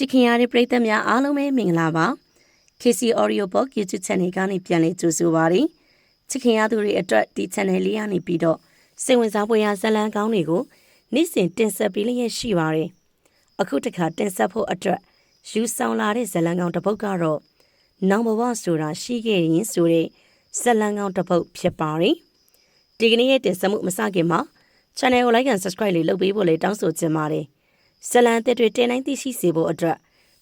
ချစ်ခင်ရတဲ့ပရိသတ်များအားလုံးပဲမင်္ဂလာပါ KC Audio Book YouTube Channel ကနေပြန်လည်ကြိုဆိုပါရစေချစ်ခင်ရသူတွေအတွက်ဒီ channel လေးကနေပြီးတော့စိတ်ဝင်စားဖွယ်ရာဇာတ်လမ်းကောင်းတွေကိုနေ့စဉ်တင်ဆက်ပေးလျက်ရှိပါတယ်အခုတစ်ခါတင်ဆက်ဖို့အတွက်ယူဆောင်လာတဲ့ဇာတ်လမ်းကောင်းတစ်ပုဒ်ကတော့နောင်ဘဝဆိုတာရှိခဲ့ရင်ဆိုတဲ့ဇာတ်လမ်းကောင်းတစ်ပုဒ်ဖြစ်ပါတယ်ဒီကနေ့ရဲ့တင်ဆက်မှုမစခင်မှာ channel ကို like and subscribe လေးလုပ်ပေးဖို့လည်းတောင်းဆိုချင်ပါတယ်ဇလန်တဲ့တွေတင်နိုင်သိရှိစေဖို့အတွက်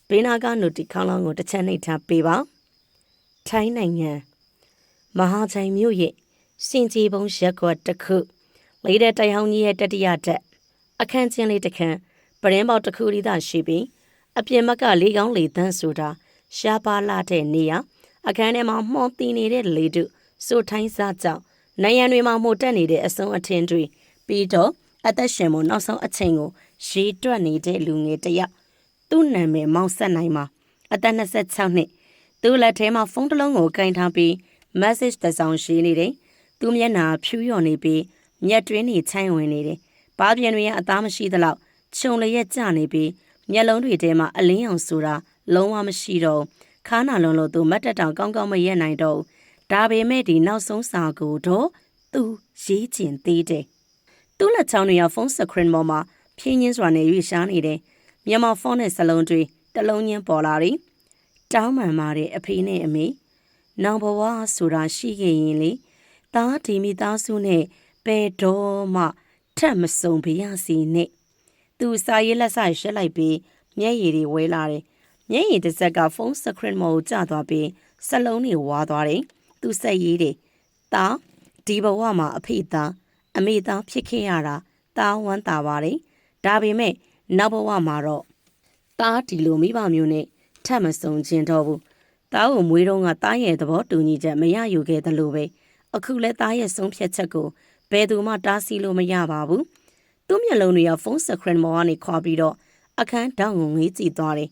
ဘေးနာကနိုတီခေါင်းလောင်းကိုတစ်ချက်နှိပ်ထားပေးပါထိုင်းနိုင်ငံမဟာချိုင်မြို့ရဲ့စင်ကြီးပုံရက်ကွက်တစ်ခုလေးတဲ့တိုင်ဟောင်းကြီးရဲ့တတိယတက်အခန်းချင်းလေးတစ်ခန်းပရင်းပေါက်တစ်ခုလေးသာရှိပြီးအပြင်ဘက်ကလေးကောင်းလေးသန်းဆိုတာရှားပါလာတဲ့နေရာအခန်းထဲမှာမှော်တင်နေတဲ့လေတုစိုးထိုင်းစားကြောင့်နိုင်ငံတွေမှာမှုတက်နေတဲ့အစုံအထင်တွေပြီးတော့အသက်ရှင်မှုနောက်ဆုံးအချိန်ကိုရေတွက်နေတဲ့လူငယ်တယောက်သူ့နာမည်မောင်ဆက်နိုင်မှာအသက်26နှစ်သူ့လက်ထဲမှာဖုန်းတစ်လုံးကိုကင်ထားပြီး message တစ်စောင်ရေးနေတယ်သူ့မျက်နှာဖြူလျော်နေပြီးမျက်တွင်းတွေချိုင်းဝင်နေတယ်ဘားပြန်တွေကအသားမရှိသလောက်ခြုံလျက်ကျနေပြီးမျက်လုံးတွေထဲမှာအလင်းရောင်ဆိုတာလုံးဝမရှိတော့ခါနာလုံးလို့သူမတ်တက်တောင်ကောင်းကောင်းမရက်နိုင်တော့ဒါပေမဲ့ဒီနောက်ဆုံးစာကိုတော့သူရေးချင်သေးတယ်သူ့လက်ချောင်းတွေကဖုန်းစခရင်ပေါ်မှာဖြင်းချင်းစွာနဲ့ရွေ့ရှားနေတယ်မြန်မာဖုန်းနဲ့စလုံးတွေတစ်လုံးချင်းပေါ်လာတယ်တောင်းပန်ပါတဲ့အဖေနဲ့အမေနောင်ဘဝဆိုတာရှိခဲ့ရင်လေသားဒီမိသားစုနဲ့ဘယ်တော့မှထပ်မဆုံပြရစီနဲ့သူစာရေးလက်စာရှက်လိုက်ပြီးမျက်ရည်တွေဝဲလာတယ်မျက်ရည်တစ်စက်ကဖုန်းစခရင်ပေါ်ကိုကျသွားပြီးစလုံးတွေဝါသွားတယ်သူဆက်ရေးတယ်သားဒီဘဝမှာအဖေသားအမေသားဖြစ်ခဲ့ရတာသားဝမ်းသာပါတယ်ဒါပေမဲ့နောက်ဘဝမှာတော့သားဒီလိုမိဘမျိုးနဲ့ထပ်မဆုံခြင်းတော့ဘူးသားကိုမွေးတော့ကသားရဲ့သဘောတူညီချက်မရယူခဲ့သလိုပဲအခုလဲသားရဲ့ဆုံးဖြတ်ချက်ကိုဘယ်သူမှတားဆီးလို့မရပါဘူးသူ့မျက်လုံးတွေကဖုန်းစခရင်မော်ကနေခွာပြီးတော့အခန်းတောင်ကိုငေးကြည့်သွားတယ်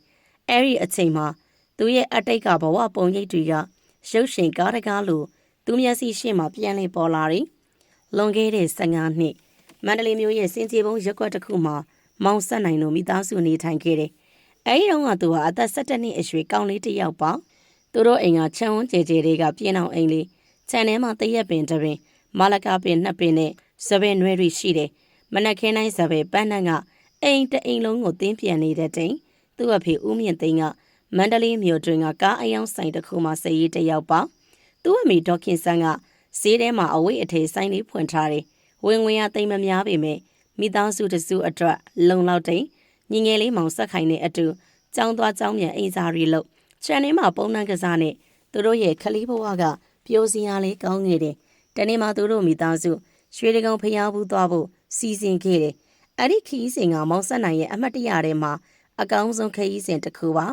အဲ့ဒီအချိန်မှာသူ့ရဲ့အတိတ်ကဘဝပုံရိပ်တွေကရုပ်ရှင်ကားတကားလိုသူ့မျက်စိရှေ့မှာပြန်လည်ပေါ်လာတယ်လွန်ခဲ့တဲ့15နှစ်မန္တလေးမြို့ရဲ့စင်ကြေပုံရက်ကွက်တစ်ခုမှာမောင်ဆက်နိုင်တို့မိသားစုနေထိုင်ခဲ့တယ်။အဲဒီတော့ကသူဟာအသက်17နှစ်အရွယ်ကောင်းလေးတစ်ယောက်ပါ။သူတို့အိမ်ကချမ်းဝန်းကျဲကျဲတွေကပြင်းအောင်အိမ်လေးခြံထဲမှာတရက်ပင်တစ်ပင်မလကာပင်2ပင်နဲ့စပင်နွဲတွေရှိတယ်။မနက်ခင်းတိုင်းစပယ်ပန်းနှံကအိမ်တအိမ်လုံးကိုတင်းပြန်နေတဲ့တိမ်သူ့အဖေဦးမြင့်သိန်းကမန္တလေးမြို့တွင်ကကားအယောင်ဆိုင်တစ်ခုမှာစည်ရေးတစ်ယောက်ပါ။သူ့အမေဒေါခင်ဆန်းကဈေးထဲမှာအဝိတ်အထည်ဆိုင်လေးဖွင့်ထားတယ်။ဝင်ဝင်ရသိမ်းမများပေမဲ့မိသားစုတစုအတွက်လုံလောက်တဲ့ညီငယ်လေးမောင်ဆက်ခိုင်နဲ့အတူចောင်းသွားចောင်းမြန်အိမ်စားရီလို့ခြံထဲမှာပုံနှံကစားနဲ့သူတို့ရဲ့ခလေးဘဝကပျော်စရာလေးကောင်းနေတယ်တနေ့မှသူတို့မိသားစုရွှေတကုံဖျားဘူးသွားဖို့စီစဉ်ခဲ့တယ်အဲ့ဒီခီးစဉ်ကမောင်ဆက်နိုင်ရဲ့အမှတ်တရထဲမှာအကောင်းဆုံးခရီးစဉ်တစ်ခုပါ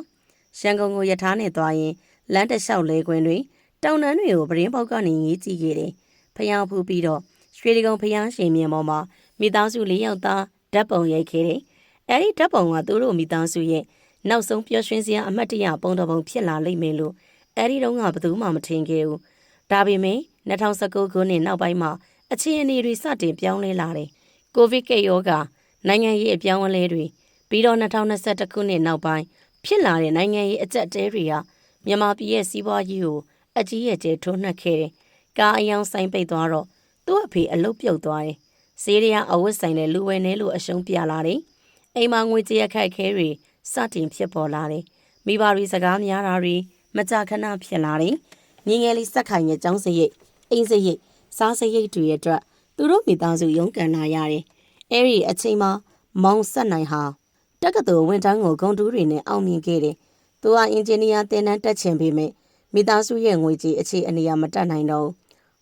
ရန်ကုန်ကိုရထားနဲ့သွားရင်လမ်းတစ်လျှောက်လဲခွင်တွေတောင်တန်းတွေကိုပရင်းပေါက်ကနေငေးကြည့်ခဲ့တယ်ဖျားဖူးပြီးတော့ရွှေတကုံဖျားရှင်မြေပေါ်မှာမိသားစု၄ယောက်သားဓာတ်ပုံရိုက်ခဲ့တယ်။အဲဒီဓာတ်ပုံကသူတို့မိသားစုရဲ့နောက်ဆုံးပျော်ရွှင်စရာအမှတ်တရပုံတော်ပုံဖြစ်လာလိမ့်မယ်လို့အဲဒီတုန်းကဘယ်သူမှမထင်ခဲ့ဘူး။ဒါပေမဲ့2019ခုနှစ်နောက်ပိုင်းမှာအခြေအနေတွေစတင်ပြောင်းလဲလာတယ်။ကိုဗစ်ကပ်ရောဂါနိုင်ငံရေးအပြောင်းအလဲတွေပြီးတော့2021ခုနှစ်နောက်ပိုင်းဖြစ်လာတဲ့နိုင်ငံရေးအကျပ်တဲတွေကမြန်မာပြည်ရဲ့စီးပွားရေးကိုအကြီးအကျယ်ထိုးနှက်ခဲ့တယ်။ကားအယောင်ဆိုင်ပိတ်သွားတော့သူ့အဖေအလုပ်ပြုတ်သွားတယ်။ဈေးရအဝတ်ဆိုင်နဲ့လူဝယ်နေလို့အရှုံးပြလာတယ်။အိမ်မှာငွေကြေးအခက်အခဲတွေစတင်ဖြစ်ပေါ်လာတယ်။မိဘတွေစကားများတာတွေမကြာခဏဖြစ်လာတယ်။ညီငယ်လေးစက်ခိုင်ရဲ့ចောင်းစရိတ်အိမ်စရိတ်စားစရိတ်တွေအတွက်သူတို့မိသားစုရုန်းကန်လာရတယ်။အဲဒီအချိန်မှာမောင်ဆက်နိုင်ဟာတက္ကသိုလ်ဝန်ထမ်းကိုဂုဏ်တူးတွေနဲ့အောင်မြင်ခဲ့တယ်။သူဟာအင်ဂျင်နီယာသင်တန်းတက်ချင်ပေမဲ့မိသားစုရဲ့ငွေကြေးအခြေအနေအရမတက်နိုင်တော့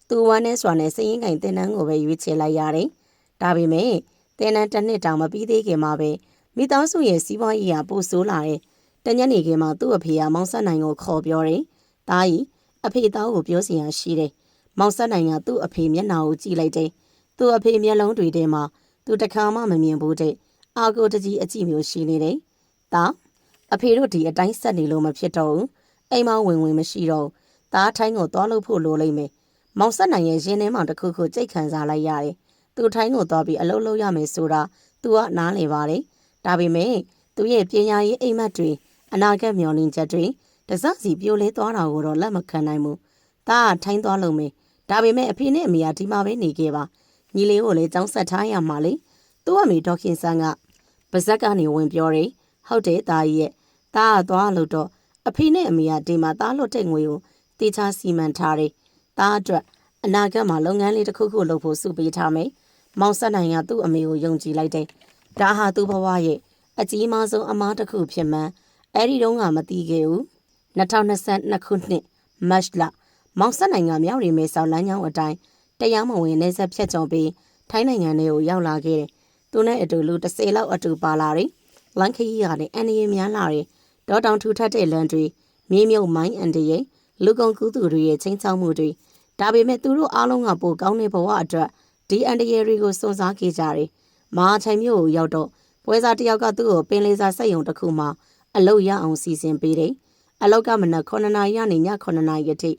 သူဝမ်းနဲ့စွာနဲ့စည်ရင်ကင်သင်တန်းကိုပဲရွေးချယ်လိုက်ရတယ်။ဒါပေမဲ့သင်တန်းတစ်နှစ်တောင်မပြီးသေးခင်မှာပဲမိသားစုရဲ့စီးပွားရေးဟာပိုဆိုးလာတယ်။တညနေခင်းမှာသူ့အဖေကမောင်ဆက်နိုင်ကိုခေါ်ပြောတယ်။ဒါကြီးအဖေသားကိုပြောစီရရှိတယ်။မောင်ဆက်နိုင်ကသူ့အဖေမျက်နှာကိုကြည့်လိုက်တယ်။သူ့အဖေမျက်လုံးတွေထဲမှာသူတခါမှမမြင်ဘူးတဲ့။အာကိုတကြီးအကြည့်မျိုးရှိနေတယ်။ဒါအဖေတို့ဒီအတိုင်းဆက်နေလို့မဖြစ်တော့ဘူး။အိမ်မဝင်မရှိတော့။ဒါထိုင်းကိုသွားလို့ဖို့လိုလိမ့်မယ်။မောင်ဆက်နိုင်ရဲ့ရင်းနှင်းမောင်တစ်ခုခုကြိတ်ခံစားလိုက်ရတယ်။သူထိုင်းကိုသွားပြီးအလုပ်လုပ်ရမယ်ဆိုတာသူကနားလည်ပါတယ်။ဒါပေမဲ့ သူရဲ့ပညာရေးအိမ်မက်တွေအနာဂတ်မျှော်လင့်ချက်တွေတစစီပြိုလဲသွားတာကိုတော့လက်မခံနိုင်ဘူး။ဒါကထိုင်းသွားလို့မေ။ဒါပေမဲ့အဖေနဲ့အမေကဒီမှာပဲနေခဲ့ပါ။ညီလေးကိုလည်းကြောင်းဆက်ထားရမှာလေ။သူ့အမေဒေါခင်ဆန်းကပါဇက်ကနေဝင်ပြောတယ်။ဟုတ်တယ်သားကြီးရဲ့။သားကသွားလို့တော့အဖေနဲ့အမေကဒီမှာသားလွတ်တဲ့ငွေကိုတေချာစီမံထားတယ်။သားအတွက်အနာဂတ်မှာလုပ်ငန်းလေးတစ်ခုခုလုပ်ဖို့စုပေးထားမယ်။မောင်ဆက်နိုင်ကသူ့အမေကိုယုံကြည်လိုက်တယ်။ဒါဟာသူ့ဘဝရဲ့အကြီးမားဆုံးအမားတစ်ခုဖြစ်မှန်းအဲ့ဒီတုန်းကမသိခဲ့ဘူး2022ခုနှစ်မတ်လမောင်ဆက်နိုင်ကမြောက်ရီမဲဆောက်လမ်းကြောင်းအတိုင်းတရားမဝင်နေဆက်ဖြတ်ကျော်ပြီးထိုင်းနိုင်ငံထဲကိုရောက်လာခဲ့တယ်။သူနဲ့အတူလူ30လောက်အတူပါလာတယ်။လမ်းခရီးကနေအန်ဒီရများလာတယ်။ဒေါတောင်ထူထပ်တဲ့လမ်းတွေမြေမြုပ်မိုင်းအန်ဒီရလူကုန်ကူးသူတွေရဲ့ချင်းချောက်မှုတွေဒါပေမဲ့သူတို့အားလုံးကပိုကောင်းတဲ့ဘဝအတွက်ဒီအန်ဒီရတွေကိုစွန့်စားခဲ့ကြတယ်။မဟာချိုင်မြို့ကိုရောက်တော့ပွဲစားတစ်ယောက်ကသူ့ကိုပင်လေးစားစက်ရုံတစ်ခုမှာအလုပ်ရအောင်စီစဉ်ပေးတယ်။အလောက်ကမနက်9နာရီကနေည9နာရီအထိ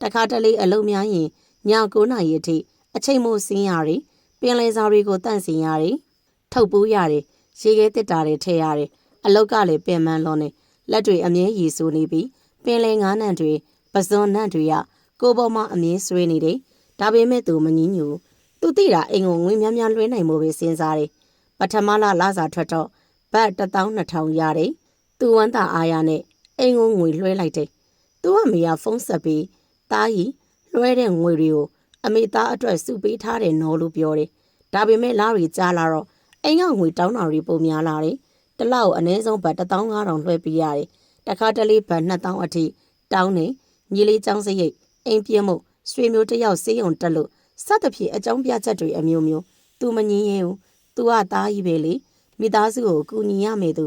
တခါတလေအလုပ်များရင်ည9နာရီအထိအချိန်မို့ဆင်းရတယ်။ပင်လေးစားတွေကိုတန့်စင်ရတယ်။ထုတ်ပူးရတယ်။ရေခဲတစ်တာတွေထည့်ရတယ်။အလောက်ကလည်းပင်မလွန်နေလက်တွေအမြဲရည်ဆိုးနေပြီးပင်လေးငါးနံတွေပစွန်နံတွေကကိုပေါ်မှာအမြဲဆွေးနေတယ်။ဒါပေမဲ့သူမငင်းညူသူသိတာအိမ်ကိုငွေများများလွှဲနိုင်မှုပဲစဉ်းစားတယ်။ပထမလစားထွက်တော့ဘတ်12000ရတယ်။သူဝမ်းသာအားရနဲ့အိမ်ကိုငွေလွှဲလိုက်တယ်။သူကအမေကဖုန်းဆက်ပြီးသားကြီးလွှဲတဲ့ငွေတွေကိုအမေသားအတွက်စုပေးထားတယ်နော်လို့ပြောတယ်။ဒါပေမဲ့လာရီကြားလာတော့အိမ်ကငွေတောင်းတာတွေပုံများလာတယ်။တစ်လောက်အနည်းဆုံးဘတ်15000လွှဲပေးရတယ်။တခါတလေဘတ်2000အထိတောင်းနေညီလေးចောင်းစရိတ်အိမ်ပြင်းမှုဆွေမျိုးတယောက်စေးုံတက်လို့စသဖြင့်အကြောင်းပြချက်တွေအမျိုးမျိုးသူမငင်းရဲဘူး။ तू ကသားကြီးပဲလေမိသားစုကိုကူညီရမယ်သူ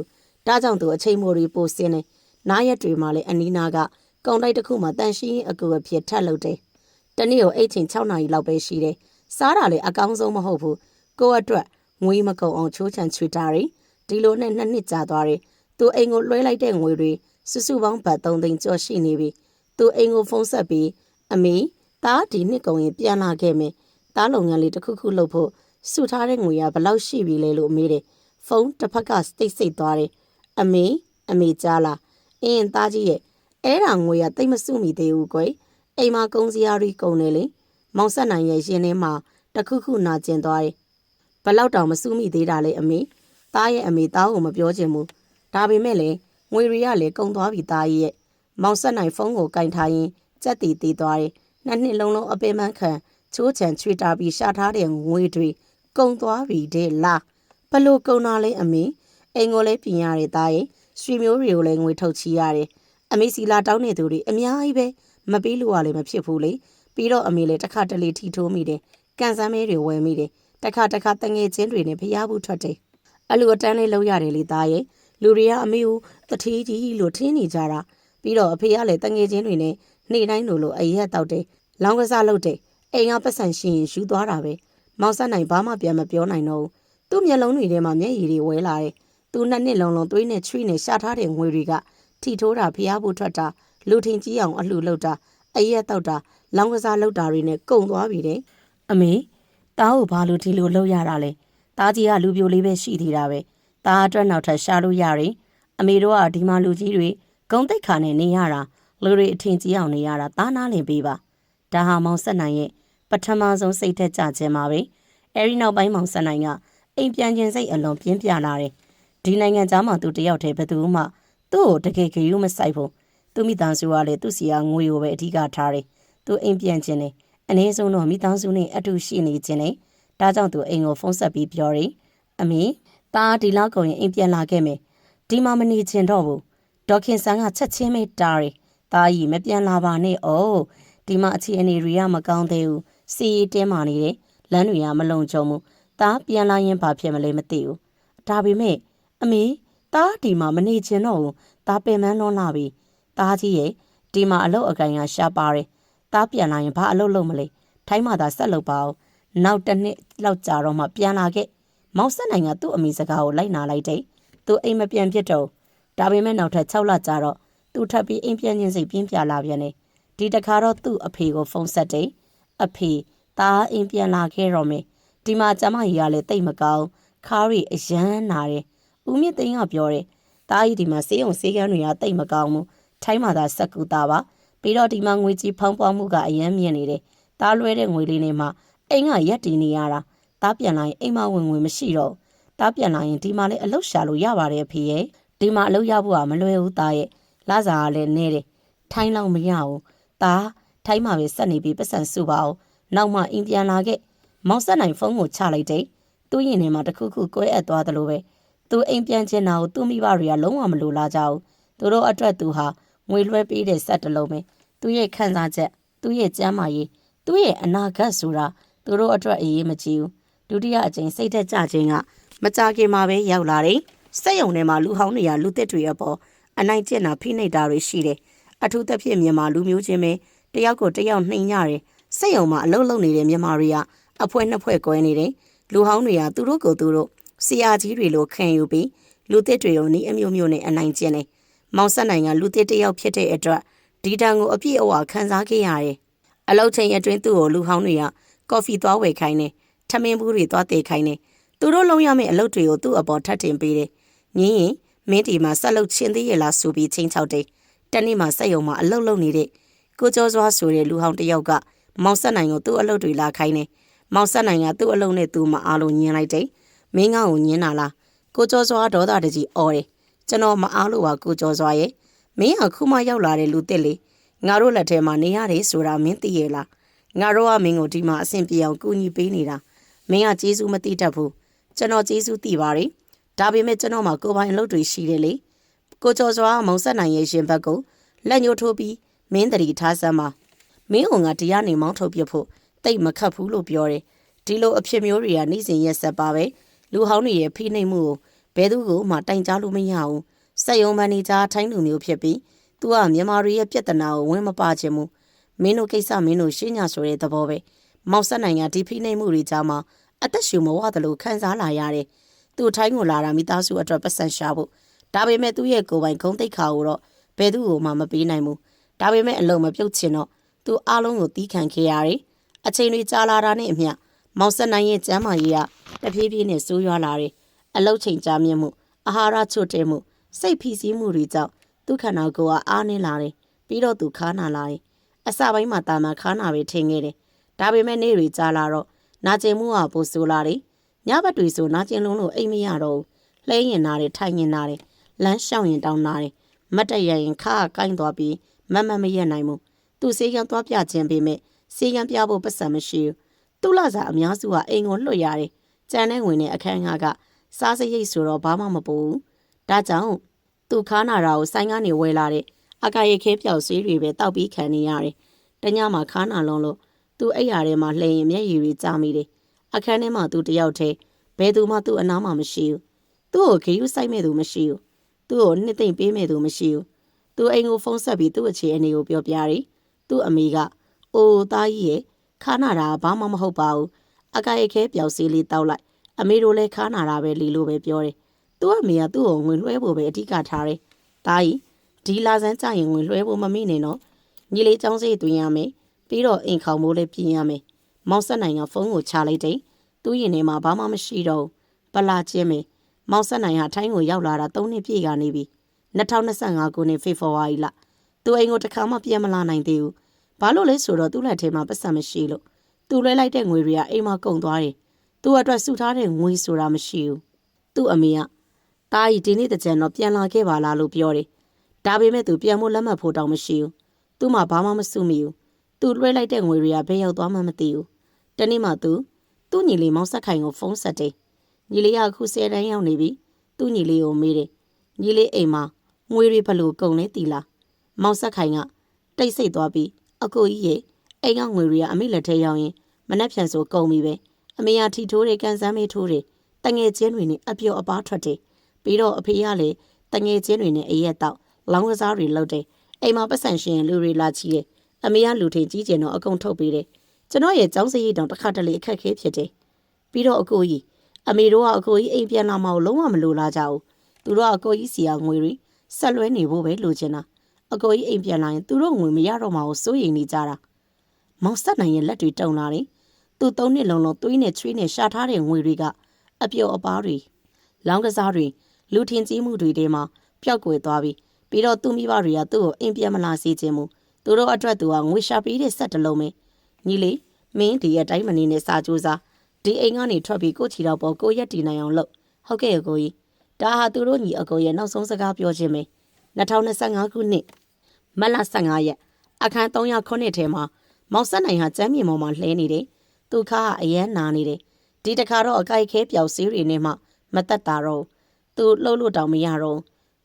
ဒါကြောင့်သူအချိန်မိုးတွေပိုစင်းနေနားရက်တွေမှာလည်းအနီးနားကကုံတိုက်တစ်ခုမှတန်ရှင်းအကူအဖြစ်ထက်လုပ်တယ်။တနေ့ကိုအိတ်ချိန်6နာရီလောက်ပဲရှိတယ်။စားတာလည်းအကောင်းဆုံးမဟုတ်ဘူး။ကိုယ့်အတွက်ငွေမကုန်အောင်ချိုးချံချွေတာတွေဒီလိုနဲ့2နှစ်ကြာသွားတယ်။သူအိမ်ကိုလွှဲလိုက်တဲ့ငွေတွေစုစုပေါင်းဘတ်3သိန်းကျော်ရှိနေပြီ။သူအိမ်ကိုဖုန်းဆက်ပြီးအမေသားဒီနှစ်ကုန်ရင်ပြန်လာခဲ့မယ်။သားလုပ်ငန်းလေးတစ်ခုခုလုပ်ဖို့စုထားတဲ့ငွေကဘယ်လောက်ရှိပြီလဲလို့မေးတယ်။ဖုန်းတစ်ဖက်ကစိတ်သွားတယ်။အမေကြားလာအင်းသားကြီးရဲ့အဲ့ဒါငွေကတိတ်မစုမိသေးဘူးကွယ်အိမ်မှာကုန်းစရာတွေကုန်နေလေမောင်ဆက်နိုင်ရဲ့ရင်ထဲမှာတခုခုနာကျင်သွားတယ်ဘလောက်တောင်မစုမိသေးတာလေအမေသားရဲ့အမေသားကိုမပြောချင်ဘူးဒါပေမဲ့လေငွေတွေကလည်းကုန်သွားပြီသားရဲ့မောင်ဆက်နိုင်ဖုန်းကိုကင်ထားရင်ကြက်တီတီသွားတယ်2နှစ်လုံးအပင်ပန်းခံချိုးချံချွေတာပြီးရှာထားတဲ့ငွေတွေကုန်သွားပြီတဲ့လားဘလို့ကုန်တာလဲအမေအိမ်ကိုလည်းပြင်ရတယ်သားရဲ့ရွှေမျိုးတွေကိုလည်းငွေထုတ်ချီရတယ်အမေစီလာတောင်းနေသူတွေအများကြီးပဲမပေးလို့ရလည်းမဖြစ်ဘူးလေပြီးတော့အမေလည်းတစ်ခါတလေထီထိုးမိတယ်ကန်ဆန်းမဲတွေဝယ်မိတယ်တစ်ခါတငယ်ချင်းတွေနဲ့ဖျားဘူးထွက်တယ်အလူအတန်းလေးလောက်ရတယ်လေသားရဲ့လူတွေကအမေကိုတထီးကြီးလို့ထင်းနေကြတာပြီးတော့အဖေကလည်းတငယ်ချင်းတွေနဲ့နေ့တိုင်းလိုအရက်တောက်တယ်လောင်းကစားလုပ်တယ်အိမ်ကပတ်စံရှင်ရင်ယူသွားတာပဲမောင်ဆက်နိုင်ဘာမှပြန်မပြောနိုင်တော့ဘူးသူ့မျက်လုံးတွေထဲမှာမျက်ရည်တွေဝဲလာတယ်သူ2နှစ်လုံးသွေးနဲ့ချွေးနဲ့ရှာထားတဲ့ငွေတွေကထီထိုးတာဖျားဖို့ထွက်တာလူထင်ကြီးအောင်အလှလုပ်တာအရက်တောက်တာလောင်းကစားလုပ်တာတွေနဲ့ကုန်သွားပြီတဲ့အမေသားကိုဘာလို့ဒီလိုလုပ်ရတာလဲသားကြီးကလူပြိုလေးပဲရှိသေးတာပဲသားအတွက်နောက်ထပ်ရှာလို့ရတယ်အမေတို့ကဒီမှာလူကြီးတွေဂုံတိတ်ခါနဲ့နေရတာလူတွေအထင်ကြီးအောင်နေရတာသားနားလင်ပေးပါဒါဟာမောင်ဆက်နိုင်ရဲ့ပထမဆုံးစိတ်သက်ကြခြင်းပါပဲအဲဒီနောက်ပိုင်းမောင်ဆက်နိုင်ကအိမ်ပြန်ခြင်းစိတ်အလွန်ပြင်းပြလာတယ်ဒီနိုင်ငံသားမှသူတယောက်တည်းဘယ်သူမှသူ့ကိုတကယ်ကြယူမဆိုင်ဘူးသူမိသားစုကလည်းသူ့စီကငွေကိုပဲအဓိကထားတယ်သူအိမ်ပြန်ခြင်းနဲ့အနည်းဆုံးတော့မိသားစုနဲ့အတူရှိနေခြင်းနဲ့ဒါကြောင့်သူအိမ်ကိုဖုန်းဆက်ပြီးပြောတယ်အမေသားဒီလောက်ကုန်ရင်အိမ်ပြန်လာခဲ့မယ်ဒီမှာမနေချင်တော့ဘူးဒေါက်ခင်ဆန်းကချက်ချင်းပဲတားတယ်သားကြီးမပြန်လာပါနဲ့ဒီမှာအခြေအနေတွေကမကောင်းသေးဘူးစီးတင်းမာနေတယ်လမ်းတွေကမလုံခြုံဘူးသားပြန်လာရင်ဘာဖြစ်မလဲမသိဘူးဒါပေမဲ့အမေသားဒီမှာမနေချင်တော့ဘူးသားပင်မလွန်လာပြီသားကြီးရဲ့ဒီမှာအလုပ်အကိုင်ကရှားပါတယ်သားပြန်လာရင်ဘာအလုပ်လုပ်မလဲထိုင်းမှာသာဆက်လုပ်ပါဦးနောက်တစ်နှစ်လောက်ကြာတော့မှပြန်လာခဲ့မောင်ဆက်နိုင်ကသူ့အမိစကားကိုလိုက်နာလိုက်တယ်သူအိမ်မပြန်ဖြစ်တော့ဒါပေမဲ့နောက်ထပ်6လကြာတော့သူထပ်ပြီးအိမ်ပြန်ခြင်းစိတ်ပြင်းပြလာပြန်တယ်ဒီတခါတော့သူ့အဖေကိုဖုန်းဆက်တယ်အဖေသားအိမ်ပြန်လာခဲ့တော့မယ်ဒီမှာကျမကြီးကလည်းတိတ်မကောင်းခါးရီအရန်နာတယ်ဥ ဦးမြင့်သိန်းကပြောတယ်။တားကြီးဒီမှာစေးုံစေးကန်းတွေကတိတ်မကောင်းဘူး။ထိုင်းမှာသာစက်ကူတာပါ။ပြီးတော့ဒီမှာငွေကြီးဖောင်းပွားမှုကအယမ်းမြင့်နေတယ်။တားလွဲတဲ့ငွေလေးနဲ့မှအိမ်ကရက်တည်နေရတာ။တားပြန်လာရင်အိမ်မဝင်ငွေမရှိတော့။တားပြန်လာရင်ဒီမှာလည်းအလုပ်ရှာလို့ရပါတယ်ဖေရဲ့။ဒီမှာအလုပ်ရဖို့ကမလွယ်ဘူးတားရဲ့။လစားကလည်းနေတယ်။ထိုင်းလောက်မရဘူး။တားထိုင်းမှာပဲဆက်နေပြီးပတ်စံစုပါအောင်။နောက်မှအိမ်ပြန်လာခဲ့။မောင်ဆက်နိုင်ဖုန်းကိုချလိုက်တယ်။သူ့ရင်ထဲမှာတခုခုကွဲအပ်သွားသလိုပဲ။သူအိမ်ပြန်ချင်တာကိုသူ့မိဘတွေကလုံးဝမလိုလားကြဘူး။သူတို့အတွက်သူဟာငွေလွှဲပေးတဲ့ဆက်တလုံးပဲ။သူ့ရဲ့ခံစားချက်သူ့ရဲ့ကျမ်းမာရေးသူ့ရဲ့အနာဂတ်ဆိုတာသူတို့အတွက်အရေးမကြီးဘူး။ဒုတိယအကြိမ်စိတ်သက်ကြခြင်းကမကြခင်မှာပဲရောက်လာတယ်။စက်ရုံထဲမှာလူဟောင်းတွေကလူသစ်တွေအပေါ်အနိုင်ကျင့်တာဖိနှိပ်တာတွေရှိတယ်။အထူးသဖြင့်မြန်မာလူမျိုးချင်းပဲတယောက်ကိုတယောက်နှိမ်ရတယ်။စက်ရုံမှာအလုပ်လုပ်နေတဲ့မြန်မာတွေကအဖွဲနှစ်ဖွဲကွဲနေတယ်။လူဟောင်းတွေကသူတို့ကိုသူတို့ဆရာကြီးတွေလိုခံယူပြီးလူသစ်တွေကိုနီးအမျိုးမျိုးနဲ့အနိုင်ကျင့်တယ်။မောင်ဆက်နိုင်ကလူသစ်တယောက်ဖြစ်တဲ့အတွက်ဒီတန်ကိုအပြည့်အဝခံစားခဲ့ရတယ်။အလုပ်ချိန်အတွင်းသူ့ကိုလူဟောင်းတွေကကော်ဖီသွားဝယ်ခိုင်းတယ်။ထမင်းဘူးတွေသွားတည်ခိုင်းတယ်။သူတို့လုံးရမယ့်အလုပ်တွေကိုသူ့အပေါ်ထပ်တင်ပေးတယ်။ငင်းရင်မင်းဒီမှာဆက်လုပ်ချင်းသေးရလားဆိုပြီးချင်းချောက်တယ်။တနေ့မှစက်ရုံမှာအလုပ်လုပ်နေတဲ့ကိုကျော်စွာဆိုတဲ့လူဟောင်းတယောက်ကမောင်ဆက်နိုင်ကိုသူ့အလုပ်တွေလာခိုင်းတယ်။မောင်ဆက်နိုင်ကသူ့အလုပ်နဲ့သူ့မအားလို့ညင်လိုက်တယ်။မင်းကောင်ကိုညင်တာလားကိုကျော်စွာဒေါသတကြီးအော်တယ်။ကျွန်တော်မအားလို့ပါကိုကျော်စွာရဲ့မင်းကခုမှရောက်လာတဲ့လူတစ်လေငါတို့လက်ထဲမှာနေရတယ်ဆိုတာမင်းသိရလားငါတို့ကမင်းကိုဒီမှာအဆင်ပြေအောင်ကူညီပေးနေတာမင်းကကျေးဇူးမသိတတ်ဘူးကျွန်တော်ကျေးဇူးသိပါတယ်ဒါပေမဲ့ကျွန်တော်မှာကိုယ်ပိုင်အလုပ်တွေရှိတယ်လေကိုကျော်စွာမောင်ဆက်နိုင်ရဲ့ရှင်ဘက်ကိုလက်ညှိုးထိုးပြီးမင်းတရီထားစမ်းပါမင်းကတရားနေမောင်းထုတ်ပြဖို့တိတ်မခတ်ဘူးလို့ပြောတယ်ဒီလိုအဖြစ်မျိုးတွေကနေ့စဉ်ရက်ဆက်ပါပဲလူဟောင်းတွေရဲ့ဖိနှိပ်မှုကိုဘယ်သူမှတိုင်ကြားလို့မရဘူးစက်ရုံမန်နေဂျာထိုင်းလူမျိုးဖြစ်ပြီးသူကမြန်မာတွေရဲ့ပြဿနာကိုဝင်မပါချင်ဘူးမင်းတို့ကိစ္စမင်းတို့ရှင်းညာဆိုတဲ့သဘောပဲမောင်ဆက်နိုင်ကဒီဖိနှိပ်မှုတွေကြားမှာအသက်ရှူမဝသလိုခံစားလာရတယ်သူထိုင်းကိုလာတာမိသားစုအတွက်ပတ်စံရှာဖို့ဒါပေမဲ့သူ့ရဲ့ကိုယ်ပိုင်ဂုဏ်သိက္ခာကိုတော့ဘယ်သူမှမပေးနိုင်ဘူးဒါပေမဲ့အလုံးမပြုတ်ချင်တော့သူအားလုံးကိုတီးခံခဲ့ရတယ်အချိန်တွေကြာလာတာနဲ့အမျှမောင်ဆက်နိုင်ရဲ့ကျမ်းမာရေးကတဖြည်းဖြည်းနဲ့ဆိုးရွားလာတယ်အလုတ်ချိန်ကြာမြင့်မှုအာဟာရချို့တဲ့မှုစိတ်ဖိစီးမှုတွေကြောင့်သူခန္ဓာကိုယ်ကအားနည်းလာတယ်ပြီးတော့သူခါနာလာတယ်အစပိုင်းမှာတာမန်ခါနာပဲထင်ခဲ့တယ်ဒါပေမဲ့နေ့တွေကြာလာတော့နာကျင်မှုကပိုဆိုးလာတယ်ညဘက်တွေဆိုနာကျင်လုံးလို့အိမ်မရတော့ဘူးလှဲရင်နာတယ်ထိုင်ရင်နာတယ်လမ်းရှောင်ရင်တောင်းနာတယ်မတ်တရရင်ခါကိုင်းသွားပြီးမမရက်နိုင်ဘူးသူစေကံသွားပြခြင်းပေမဲ့စေကံပြဖို့ပတ်စံမရှိဘူးသူ့လစာအများစုကအိမ်ကိုလွှတ်ရတယ်ကြံတဲ့ဝင်တဲ့အခန်းကစားစရိတ်ဆိုတော့ဘာမှမပူဘူးဒါကြောင့်သူခါနာတာကိုဆိုင်ကနေဝယ်လာတဲ့အကာရိတ်ခဲပြောက်ဆေးတွေပဲတောက်ပြီးခံနေရတယ်တညမှာခါနာလုံးလို့သူအိပ်ရာထဲမှာလှည့်ရင်မျက်ရည်တွေကျမိတယ်အခန်းထဲမှာသူတယောက်တည်းဘယ်သူမှသူ့အနားမှာမရှိဘူးသူ့ကိုဂရုစိုက်မဲ့သူမရှိဘူးသူ့ကိုနှစ်သိမ့်ပေးမဲ့သူမရှိဘူးသူအိမ်ကိုဖုန်းဆက်ပြီးသူ့အခြေအနေကိုပြောပြတယ်သူ့အမေကအိုးသားကြီးရဲ့ခါနာတာဘာမှမဟုတ်ပါဘူးအကာရိတ်ခဲပြောက်ဆေးလေးတောက်လိုက်အမေတို့လည်းခါနာတာပဲလီလို့ပဲပြောတယ်သူ့အမေကသူ့ကိုငွေလွှဲဖို့ပဲအဓိကထားတယ်သားကြီးဒီလာစမ်းကြရင်ငွေလွှဲဖို့မမိနဲ့နော်ညီလေးចောင်းစိတ်တွင်ရမယ်ပြီးတော့အိမ်ခေါင်မိုးလေးပြင်ရမယ်မောင်ဆက်နိုင်ကဖုန်းကိုချလိုက်တယ်သူ့ရင်ထဲမှာဘာမှမရှိတော့ပလာချင်းပဲမောင်ဆက်နိုင်ဟာထိုင်းကိုရောက်လာတာ3နှစ်ပြည့်ကနေပြီ2025ခုနှစ်ဖေဖော်ဝါရီလသူအိမ်ကိုတစ်ခါမှပြန်မလာနိုင်သေးဘူးဘာလို့လဲဆိုတော့သူ့လက်ထဲမှာပတ်စံမရှိလို့သူလွှဲလိုက်တဲ့ငွေတွေကအိမ်မှာကုန်သွားတယ်သူ့အတွက်စုထားတဲ့ငွေဆိုတာမရှိဘူးသူ့အမေကတားကြီးဒီနေ့တကြံတော့ပြန်လာခဲ့ပါလားလို့ပြောတယ်ဒါပေမဲ့သူပြန်ဖို့လက်မှတ်ဖို့တောင်မရှိဘူးသူ့မှာဘာမှမစုမိဘူးသူလွှဲလိုက်တဲ့ငွေတွေကဘယ်ရောက်သွားမှမသိဘူးတနေ့မှသူ့ညီလေးမောင်ဆက်ခိုင်ကိုဖုန်းဆက်တယ်ညီလေးကအခု10တန်းရောက်နေပြီသူ့ညီလေးကိုမေးတယ်ညီလေးအိမ်မှာငွေတွေဘလို့ကုန်လဲတီလားမောင်ဆက်ခိုင်ကတိတ်ဆိတ်သွားပြီးအကိုကြီးရဲ့အိမ်ကငွေတွေကအမေလက်ထဲရောက်ရင်မနှက်ဖြန်ဆိုကုန်ပြီပဲအမေကထီထိုးတယ်ကန်စမ်းမေးထိုးတယ်တငယ်ချင်းတွေနဲ့အပျော်အပါးထွက်တယ်ပြီးတော့အဖေကလည်းတငယ်ချင်းတွေနဲ့အရက်တောက်လောင်းကစားတွေလုပ်တယ်အိမ်မှာပတ်စံရှင်လူတွေလာချီတယ်အမေကလူထင်ကြီးကျင်တော့အကုန်ထုတ်ပေးတယ်ကျွန်တော်ရဲ့ចောင်းစရိတ်တောင်တစ်ခါတလေအခက်ခဲဖြစ်တယ်ပြီးတော့အကိုကြီးအမေတို့ကအကိုကြီးအိမ်ပြန်လာမှလုံးဝမလိုလားကြဘူးသူတို့ကအကိုကြီးစီကငွေတွေဆက်လွဲနေဖို့ပဲလိုချင်တာအကိုကြီးအိမ်ပြန်လာရင်သူတို့ငွေမရတော့မှကိုစိုးရိမ်နေကြတာမောင်ဆက်နိုင်ရဲ့လက်တွေတုံလာတယ်သူ3နှစ်လုံးသွေးနဲ့ချွေးနဲ့ရှာထားတဲ့ငွေတွေကအပျော်အပါးတွေလောင်းကစားတွေ လူထင်ကြီးမှုတွေထဲမှာပျောက်ကွယ်သွားပြီးတော့သူ့မိဘတွေကသူ့ကိုအိမ်ပြန်မလာစေချင်ဘူးသူတို့အတွက်သူကငွေရှာပေးတဲ့ဆက်တလုံးပဲညီလေးမင်းဒီအတိုင်းမနေနဲ့စာကြိုးစားဒီအိမ်ကနေထွက်ပြီးကိုချီတော့ပေါ်ကိုရက်တည်နိုင်အောင်လုပ်ဟုတ်ကဲ့အကိုကြီးဒါဟာသူတို့ညီအကိုရဲ့နောက်ဆုံးစကားပြောခြင်းပဲ2025ခုနှစ်မတ်လ15ရက်အခန်း309ထဲမှာမောင်ဆက်နိုင်ဟာကျမ်းမြေပေါ်မှာလှဲနေတယ်သူခါကအယမ်းနာနေတယ်ဒီတခါတော့အကြိုက်ခဲပျောက်စေးတွေနဲ့မှမသက်တာတော့သူလှုပ်လို့တောင်မရတော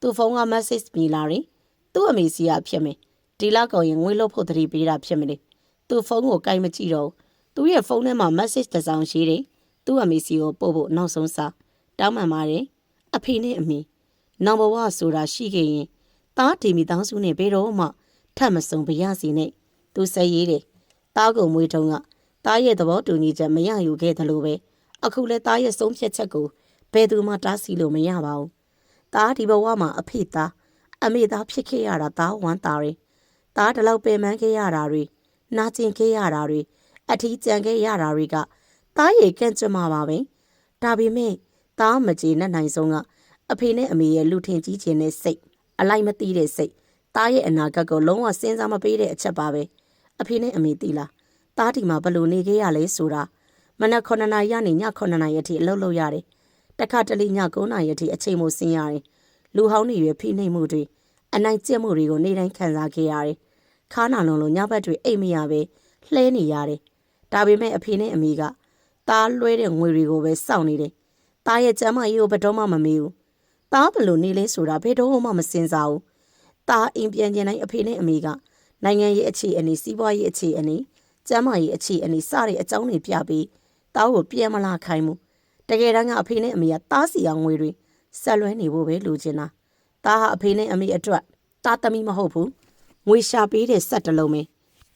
့သူဖုန်းက message မြည်လာတယ်သူ့အမေစီကဖြစ်မယ်ဒီလောက်ကောင်ရင်ငွေလို့ဖို့တတိပေးတာဖြစ်မလဲသူဖုန်းကိုကိုင်မကြည့်တော့သူ့ရဲ့ဖုန်းထဲမှာ message တစ်စောင်ရှိတယ်သူ့အမေစီကိုပို့ဖို့နောက်ဆုံးစာတောင်းပန်ပါတယ်အဖေနဲ့အမေနောင်ဘဝဆိုတာရှိခဲ့ရင်သားဒီမိသားစုနဲ့ဘယ်တော့မှထပ်မဆုံးပြရစီနဲ့သူဆက်ရေးတယ်သားကိုမွေးတုံးကသားရဲ့သဘောတူညီချက်မရယူခဲ့တယ်လို့ပဲအခုလဲသားရဲ့ဆုံးဖြတ်ချက်ကိုဘယ်သူမှတားဆီးလို့မရပါဘူးသားဒီဘဝမှာအဖေသားအမေသားဖြစ်ခဲ့ရတာသားဝမ်းသားတယ်သားတလောက်ပင်ပန်းခဲ့ရတာတွေနာကျင်ခဲ့ရတာတွေအထီးကျန်ခဲ့ရတာတွေကသားရဲ့ကန့်ကြမှာပါပဲဒါပေမဲ့သားမကြေနဲ့နိုင်ဆုံးကအဖေနဲ့အမေရဲ့လူထင်ကြီးခြင်းနဲ့စိတ်အလိုက်မသိတဲ့စိတ်သားရဲ့အနာဂတ်ကိုလုံးဝစဉ်းစားမပေးတဲ့အချက်ပါပဲအဖေနဲ့အမေသိလားသားဒီမှာဘလို့နေခဲ့ရလဲဆိုတာမနက်9နာရီကနေည9နာရီအထိအလုပ်လုပ်ရတယ်တခါတလေည9နာရီအထိအချိန်မို့ဆင်းရတယ်လူဟောင်းတွေရဲ့ဖိနှိပ်မှုတွေအနိုင်ကျင့်မှုတွေကိုနေ့တိုင်းခံစားခဲ့ရတယ်ခါနာလုံးလုံးညဘက်တွေအိတ်မရပဲလှဲနေရတယ်ဒါပေမဲ့အဖေနဲ့အမေကသားလွှဲတဲ့ငွေတွေကိုပဲစောင့်နေတယ်သားရဲ့ကျမ်းမာရေးကိုဘယ်တော့မှမမေးဘူးသားဘလို့နေလဲဆိုတာဘယ်တော့မှမစင်စားဘူးသားအိမ်ပြန်ကျင်တိုင်းအဖေနဲ့အမေကနိုင်ငံရေးအခြေအနေစီးပွားရေးအခြေအနေကျမ်းမာရေးအခြေအနေစတဲ့အကြောင်းတွေပြပြီးသားကိုပြန်မလာခိုင်းဘူးတကယ်တမ်းကအဖေနဲ့အမေကသားစီအောင်ငွေတွေဆက်လွှဲနေဖို့ပဲလိုချင်တာသားဟာအဖေနဲ့အမေအတွက်သားသမီးမဟုတ်ဘူးငွေရှာပေးတဲ့ဆက်တလုံးပ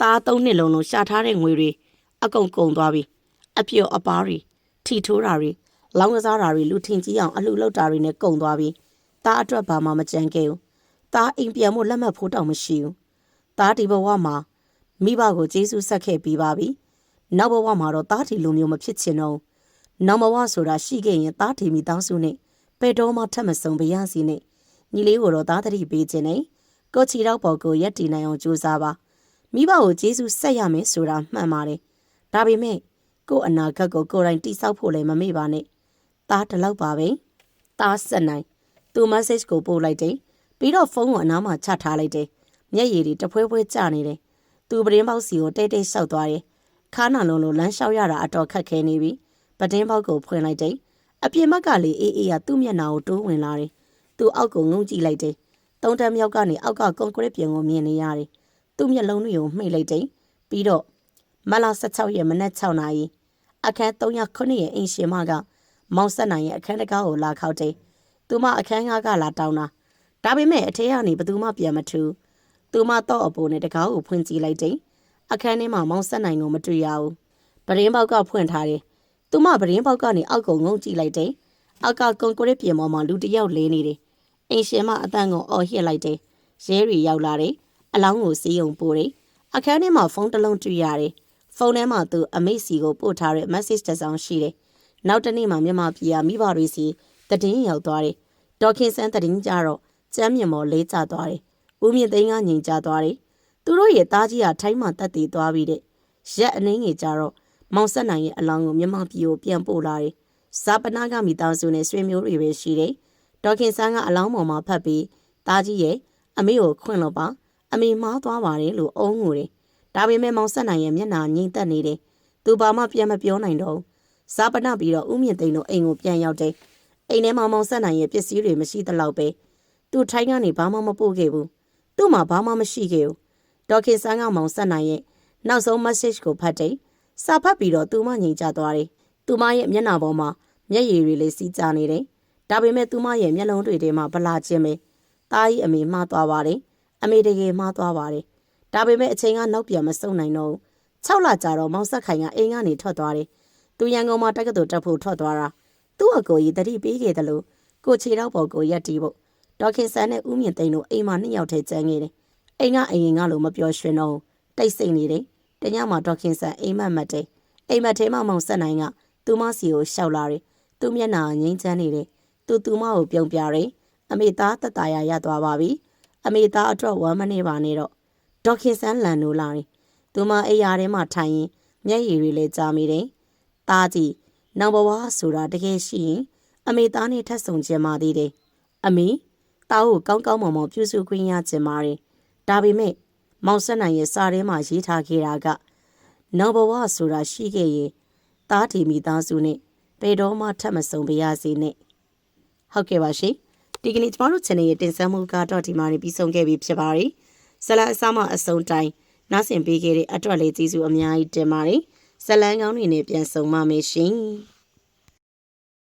ဲသား3နှစ်လုံးရှာထားတဲ့ငွေတွေအကုန်ကုန်သွားပြီအပြော့အပါးတွေထီထိုးတာတွေလောင်းကစားတာတွေလူထင်ကြီးအောင်အလှလောက်တာတွေနဲ့ကုန်သွားပြီသားအတွက်ဘာမှမကြံခဲ့ဘူးသားအိမ်ပြန်ဖို့လက်မှတ်ဖို့တောင်မရှိဘူးသားဒီဘဝမှာမိဘကိုကျေးဇူးဆက်ခဲ့ပြီးပါပြီနောက်ဘဝမှာတော့သားဒီလိုမျိုးမဖြစ်ချင်တော့နောက်ဘဝဆိုတာရှိခဲ့ရင်သားဒီမိသားစုနဲ့ဘယ်တော့မှထပ်မဆုံးပြရစီနဲ့ညီလေးကိုတော့သားသတိပေးခြင်းနဲ့ကိုချီတော့ပေါ်ကိုရက်တည်နိုင်အောင်ကြိုးစားပါမိဘကိုကျေးဇူးဆက်ရမယ်ဆိုတာမှန်ပါတယ်ဒါပေမဲ့ကို့အနာဂတ်ကိုကိုယ်တိုင်တိဆောက်ဖို့လည်းမမေ့ပါနဲ့သားတလောက်ပါပဲသားဆက်နိုင်သူ message ကိုပို့လိုက်တယ်ပြီးတော့ဖုန်းကိုအနားမှာချထားလိုက်တယ်မျက်ရည်တွေတဖွဲဖွဲကျနေတယ်သူပတင်းပေါက်စီကိုတဲတဲလျှောက်သွားတယ်ခါနာလုံးလိုလမ်းလျှောက်ရတာအတော်ခက်ခဲနေပြီပတင်းပေါက်ကိုဖွင့်လိုက်တယ်အပြင်ဘက်ကလေအေးအေးကသူ့မျက်နှာကိုတိုးဝင်လာတယ်သူအောက်ကိုငုံကြည့်လိုက်တယ်သုံးတန်းမြောက်ကနေအောက်ကကွန်ကရစ်ပြင်ကိုမြင်နေရတယ်သူ့မျက်လုံးတွေကိုမှိတ်လိုက်တယ်ပြီးတော့မလ16ရက်မနက်6နာရီအခန်း309ရဲ့အင်ရှင်မကမောင်ဆက်နိုင်ရဲ့အခန်းတကားကိုလာခောက်တယ်သူမအခန်းကလာတောင်းတာဒါပေမဲ့အထဲကနေဘသူမှပြန်မထူသူမတော့အပေါ်နဲ့တကားကိုဖွင့်ကြည့်လိုက်တယ်အခန်းထဲမှာမောင်ဆက်နိုင်ကိုမတွေ့ရဘူးပရင်းပေါက်ကဖွင့်ထားတယ်သူမပရင်းပေါက်ကနေအောက်ကိုငုံကြည့်လိုက်တယ်အောက်ကကွန်ကရစ်ပြင်ပေါ်မှာလူတစ်ယောက်လဲနေတယ်အင်ရှင်မအတန်းကိုအော်ဟစ်လိုက်တယ်ရဲတွေရောက်လာတယ်အလောင်းကိုစီးုံပို့တယ်အခန်းထဲမှာဖုန်းတစ်လုံးတွေ့ရတယ်ဖုန်းထဲမှာသူအမေစီကိုပို့ထားတဲ့ message တစ်စောင်ရှိတယ်နောက်တစ်နေ့မှမြန်မာပြည်ကမိဘတွေစီတည်င်းရောက်သွားတယ်ဒေါခင်ဆန်းတည်င်းကြတော့ကျမ်းမြင်မော်လေးကျသွားတယ်ဦးမြင့်သိန်းကညင်ကြသွားတယ်သူတို့ရဲ့သားကြီးကထိုင်းမှတက်တည်သွားပြီးတဲ့ရက်အနှင်းငယ်ကြတော့မောင်ဆက်နိုင်ရဲ့အလောင်းကိုမြန်မာပြည်ကိုပြန်ပို့လာတယ်ဇာပနာကမိသားစုနဲ့ဆွေမျိုးတွေပဲရှိတယ်ဒေါခင်ဆန်းကအလောင်းပေါ်မှာဖတ်ပြီးသားကြီးရဲ့အမေကိုခွင့်လို့ပါအမေမှားသွားပါတယ်လို့အုံးငိုတယ်ဒါပေမဲ့မောင်ဆက်နိုင်ရဲ့မျက်နှာငြိမ်သက်နေတယ်သူဘာမှပြန်မပြောနိုင်တော့ဇာပနာပြီးတော့ဦးမြင့်သိန်းတို့အိမ်ကိုပြန်ရောက်တယ်အိမ်ထဲမှာမောင်ဆက်နိုင်ရဲ့ပစ္စည်းတွေမရှိသလောက်ပဲသူထိုင်းကနေဘာမှမပို့ခဲ့ဘူးသူ့မှာဘာမှမရှိခဲ့ဘူးဒေါခင်ဆန်းကမောင်ဆက်နိုင်ရဲ့နောက်ဆုံး message ကိုဖတ်တယ်စာဖတ်ပြီးတော့သူမငြိမ်ချသွားတယ်သူမရဲ့မျက်နှာပေါ်မှာမျက်ရည်တွေလေးစီးကျနေတယ်ဒါပေမဲ့သူမရဲ့မျက်လုံးတွေထဲမှာဗလာခြင်းပဲတားကြီးအမေမှားသွားပါတယ်အမေတကယ်မှားသွားပါတယ်ဒါပေမဲ့အချိန်ကနောက်ပြန်မစုံနိုင်တော့ဘူး6လကြာတော့မောင်ဆက်ခိုင်ကအိမ်ကနေထွက်သွားတယ်သူရန်ကုန်မှာတက္ကသိုလ်တက်ဖို့ထွက်သွားတာသူ့အကိုကြီးတတိပေးခဲ့တယ်လို့ကိုခြေတော့ပေါ်ကိုရက်တီးဖို့ဒေါခင်ဆန်းနဲ့ဦးမြင့်သိန်းတို့အိမ်မှာ2ယောက်ထဲကျန်ခဲ့တယ်အိမ်ကအရင်ကလို့မပြောရွှင်တော့တိတ်ဆိတ်နေတယ်တညမှာဒေါခင်ဆန်းအိမ်မက်မတ်တယ်အိမ်မက်ထဲမှာမောင်ဆက်နိုင်ကသူမစီကိုရှောက်လာတယ်သူမျက်နှာငိမ့်ချမ်းနေတယ် သူမကိုပြုံးပြတယ်အမေသားတက်တာရသွားပါပြီအမေသားအတွက်ဝမ်းမနေပါနဲ့တော့ဒေါက်ခင်ဆန်းလန်နိုးလာတယ်သူမအိယာထဲမှာထိုင်ရင်မျက်ရည်တွေလည်းကြားမိတယ်သားကြီးနောင်ဘဝဆိုတာတကယ်ရှိရင်အမေသားနဲ့ထပ်ဆောင်ခြင်းပါသေးတယ်အမေသားကိုကောင်းကောင်းမွန်မွန်ပြုစုခွင့်ရခြင်းပါတယ်ဒါပေမဲ့မောင်ဆက်နိုင်ရဲ့စာထဲမှာရေးထားခဲ့တာကနောင်ဘဝဆိုတာရှိခဲ့ရင်သားဒီမိသားစုနဲ့ဘယ်တော့မှထပ်မဆုံးပါရစေနဲ့ဟုတ်ကဲ့ပါရှင်ဒီကနေ့ကျမတို့ channel ရဲ့တင်ဆက်မှုကတော့ဒီမှာနေပြီးဆုံးခဲ့ပြီဖြစ်ပါတယ်ဇလန်အစားမအဆုံးတိုင်းနားဆင်ပေးခဲ့တဲ့အတွက်လေးကျေးဇူးအများကြီးတင်ပါတယ်ဇလန်ကောင်းတွေနဲ့ပြန်ဆုံပါမယ်ရှင်